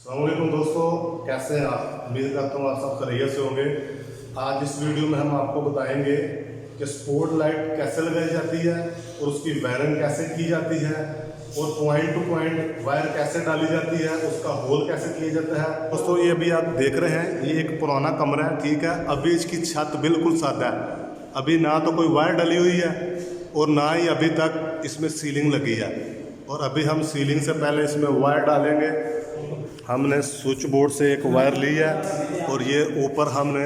अस्सलाम वालेकुम दोस्तों, कैसे हैं आप? उम्मीद करता हूँ आप सब खैरियत से होंगे। आज इस वीडियो में हम आपको बताएंगे कि स्पॉट लाइट कैसे लगाई जाती है और उसकी वायरिंग कैसे की जाती है और पॉइंट टू पॉइंट वायर कैसे डाली जाती है, उसका होल कैसे किया जाता है। दोस्तों ये अभी आप देख रहे हैं, ये एक पुराना कमरा है, ठीक है। अभी इसकी छत बिल्कुल सादा है, अभी ना तो कोई वायर डली हुई है और ना ही अभी तक इसमें सीलिंग लगी है। और अभी हम सीलिंग से पहले इसमें वायर डालेंगे। हमने स्विच बोर्ड से एक वायर ली है और ये ऊपर हमने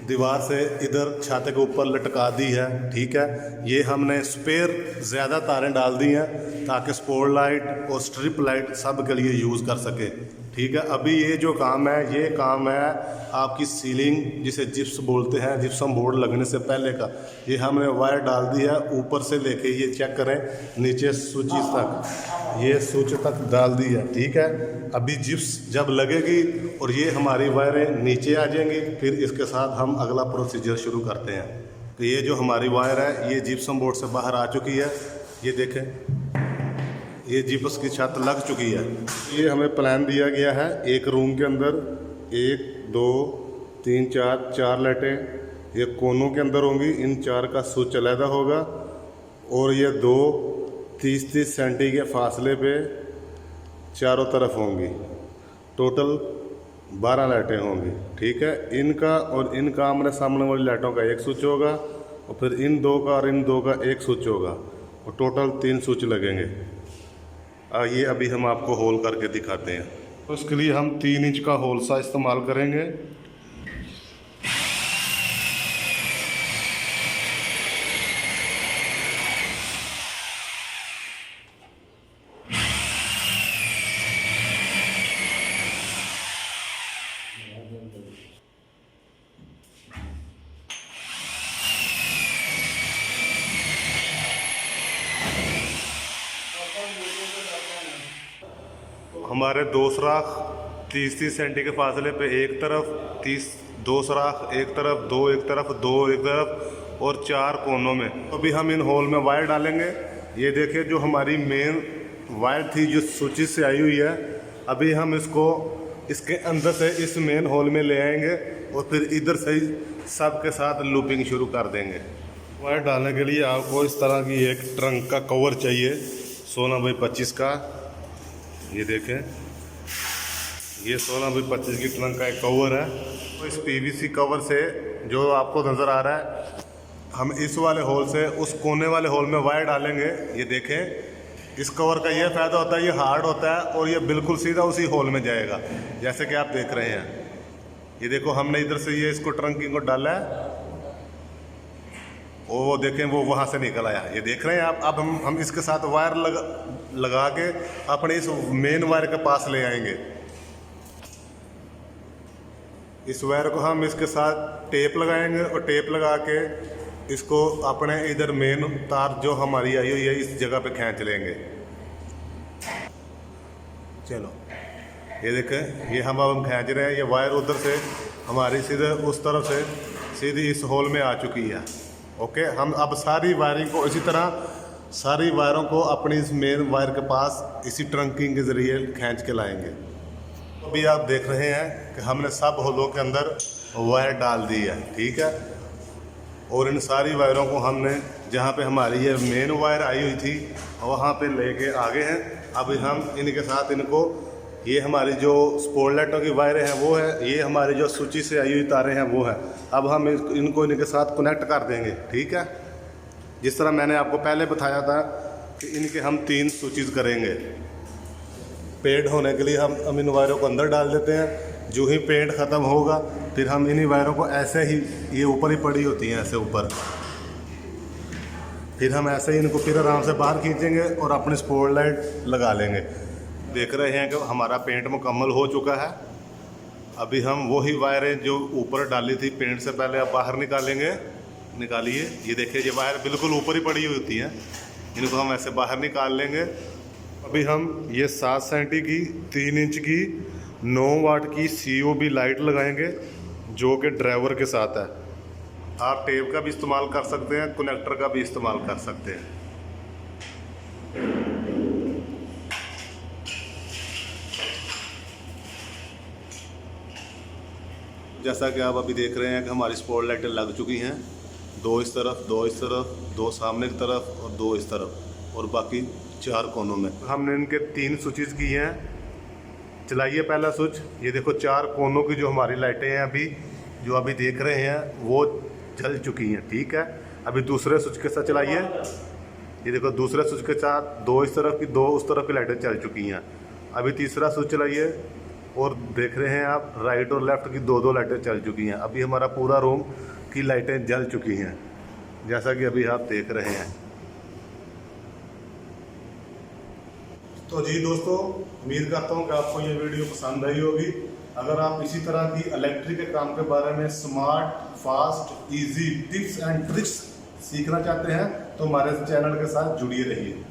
दीवार से इधर छत के ऊपर लटका दी है, ठीक है। ये हमने स्पेयर ज़्यादा तारें डाल दी हैं ताकि स्पॉट लाइट और स्ट्रिप लाइट सब के लिए यूज़ कर सके, ठीक है। अभी ये जो काम है, ये काम है आपकी सीलिंग जिसे जिप्स बोलते हैं, जिप्सम बोर्ड लगने से पहले का। ये हमने वायर डाल दी है ऊपर से लेके, ये चेक करें नीचे स्विच तक, ये स्विच तक डाल दी है, ठीक है। अभी जिप्स जब लगेगी और ये हमारी वायरें नीचे आ जाएंगी, फिर इसके साथ हम अगला प्रोसीजर शुरू करते हैं। तो ये जो हमारी वायर है ये जिप्सम बोर्ड से बाहर आ चुकी है, ये देखें ये जिप्स की छत लग चुकी है। ये हमें प्लान दिया गया है, एक रूम के अंदर 1 2 3 4 लाइटें ये कोनों के अंदर होंगी, इन 4 का स्विच अलहदा होगा और ये 2 30-30 सेंटी के फासले पे चारों तरफ होंगी। टोटल 12 लाइटें होंगी, ठीक है। इनका और इनका आमने सामने वाली लाइटों का एक स्विच होगा और फिर इन 2 का और इन 2 का एक स्विच होगा और टोटल 3 स्विच लगेंगे। ये अभी हम आपको होल करके दिखाते हैं। तो उसके लिए हम 3 इंच का होल सा इस्तेमाल करेंगे। हमारे 2 सुराख 30-30 सेंटी के फासले पे एक तरफ, 2 सुराख एक तरफ, 2 एक तरफ, 2 एक तरफ और 4 कोनों में। अभी हम इन होल में वायर डालेंगे। ये देखिए जो हमारी मेन वायर थी जो स्विच से आई हुई है, अभी हम इसको इसके अंदर से इस मेन होल में ले आएंगे और फिर इधर से ही सब के साथ लूपिंग शुरू कर देंगे। वायर डालने के लिए आपको इस तरह की एक ट्रंक का कवर चाहिए 16x25 का। ये देखें ये 16x25 की ट्रंक का एक कवर है। तो इस पीवीसी कवर से जो आपको नज़र आ रहा है, हम इस वाले होल से उस कोने वाले होल में वायर डालेंगे। ये देखें इस कवर का ये फ़ायदा होता है, ये हार्ड होता है और ये बिल्कुल सीधा उसी होल में जाएगा, जैसे कि आप देख रहे हैं। ये देखो हमने इधर से ये इसको ट्रंकिंग को डाला है और वो देखें वो वहाँ से निकल आया। ये देख रहे हैं आप। अब हम इसके साथ वायर लगा के अपने इस मेन वायर के पास ले आएंगे। इस वायर को हम इसके साथ टेप लगाएंगे और टेप लगा के इसको अपने इधर मेन तार जो हमारी आई हुई है इस जगह पे खींच लेंगे। चलो ये देखें ये हम अब खींच रहे हैं। ये वायर उधर से हमारी सीधे उस तरफ से सीधी इस होल में आ चुकी है। ओके, हम अब सारी वायरिंग को इसी तरह सारी वायरों को अपनी इस मेन वायर के पास इसी ट्रंकिंग के ज़रिए खींच के लाएंगे। अभी आप देख रहे हैं कि हमने सब होलों के अंदर वायर डाल दी है, ठीक है। और इन सारी वायरों को हमने जहाँ पे हमारी ये मेन वायर आई हुई थी वहाँ पे लेके आगे हैं। अभी हम इनके साथ इनको, ये हमारी जो स्पॉट लाइटों की वायरें हैं वो है, ये हमारी जो सूची से आई हुई तारें हैं वो है। अब हम इनको इनके साथ कनेक्ट कर देंगे, ठीक है। जिस तरह मैंने आपको पहले बताया था कि इनके हम 3 स्विचेस करेंगे। पेंट होने के लिए हम इन वायरों को अंदर डाल देते हैं। जो ही पेंट ख़त्म होगा फिर हम इन्हीं वायरों को ऐसे ही, ये ऊपर ही पड़ी होती हैं ऐसे ऊपर, फिर हम ऐसे ही इनको फिर आराम से बाहर खींचेंगे और अपनी स्पॉट लाइट लगा लेंगे। देख रहे हैं कि हमारा पेंट मुकम्मल हो चुका है। अभी हम वही वायरें जो ऊपर डाली थी पेंट से पहले अब बाहर निकालेंगे। निकालिए, ये देखिए ये वायर बिल्कुल ऊपर ही पड़ी हुई होती हैं, इनको हम ऐसे बाहर निकाल लेंगे। अभी हम ये 7 सेंटी की 3 इंच की 9 वाट की COB लाइट लगाएंगे जो कि ड्राइवर के साथ है। आप टेप का भी इस्तेमाल कर सकते हैं, कनेक्टर का भी इस्तेमाल कर सकते हैं। जैसा कि आप अभी देख रहे हैं कि हमारी स्पॉट लाइटें लग चुकी हैं, 2 इस तरफ, 2 इस तरफ, 2 सामने की तरफ और 2 इस तरफ, और बाकी 4 कोनों में। हमने इनके 3 स्विचेस किए हैं। चलाइए पहला स्विच। ये देखो 4 कोनों की जो हमारी लाइटें हैं अभी जो अभी देख रहे हैं वो जल चुकी हैं, ठीक है। अभी दूसरे स्विच के साथ चलाइए। ये देखो दूसरे स्विच के साथ 2 इस तरफ की 2 उस तरफ की लाइटें चल चुकी हैं। अभी तीसरा स्विच चलाइए और देख रहे हैं आप राइट और लेफ्ट की 2-2 लाइटें चल चुकी हैं। अभी हमारा पूरा रूम की लाइटें जल चुकी हैं, जैसा कि अभी आप देख रहे हैं। तो जी दोस्तों, उम्मीद करता हूँ कि आपको ये वीडियो पसंद आई होगी। अगर आप इसी तरह की इलेक्ट्रिक के काम के बारे में smart, fast, easy tips and tricks सीखना चाहते हैं तो हमारे चैनल के साथ जुड़िए रहिए।